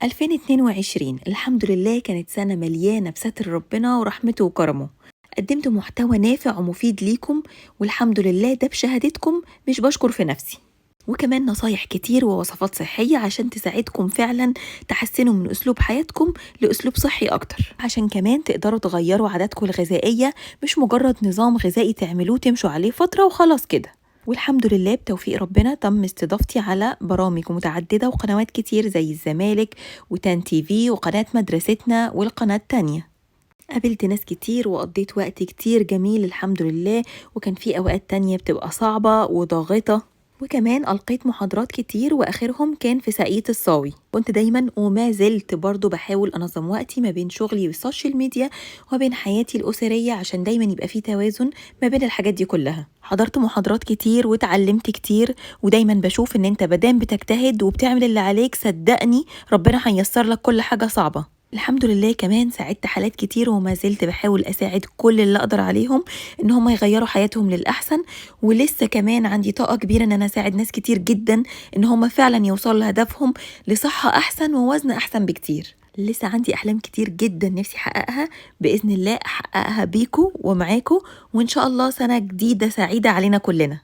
2022 الحمد لله كانت سنة مليانة بستر ربنا ورحمته وكرمه. قدمت محتوى نافع ومفيد ليكم، والحمد لله ده بشهادتكم، مش بشكر في نفسي. وكمان نصايح كتير ووصفات صحية عشان تساعدكم فعلا تحسنوا من أسلوب حياتكم لأسلوب صحي أكتر، عشان كمان تقدروا تغيروا عاداتكم الغذائية، مش مجرد نظام غذائي تعملوه تمشوا عليه فترة وخلاص كده. والحمد لله بتوفيق ربنا تم استضافتي على برامج متعددة وقنوات كتير زي الزمالك وتان تي في وقناة مدرستنا والقناة التانية. قابلت ناس كتير وقضيت وقت كتير جميل الحمد لله، وكان في أوقات تانية بتبقى صعبة وضاغطة. وكمان ألقيت محاضرات كتير، وآخرهم كان في ساقية الصاوي. كنت دايما وما زلت برضو بحاول أنظم وقتي ما بين شغلي والسوشيال ميديا وما بين حياتي الأسرية، عشان دايما يبقى في توازن ما بين الحاجات دي كلها. حضرت محاضرات كتير وتعلمت كتير، ودايما بشوف ان انت مادام بتجتهد وبتعمل اللي عليك صدقني ربنا هيسر لك كل حاجة صعبة. الحمد لله كمان ساعدت حالات كتير، وما زلت بحاول أساعد كل اللي أقدر عليهم إن هم يغيروا حياتهم للأحسن. ولسه كمان عندي طاقة كبيرة إن أنا أساعد ناس كتير جدا إن هم فعلا يوصلوا لهدفهم لصحة أحسن ووزن أحسن بكتير. لسه عندي أحلام كتير جدا نفسي أحققها، بإذن الله أحققها بيكو ومعاكو، وإن شاء الله سنة جديدة سعيدة علينا كلنا.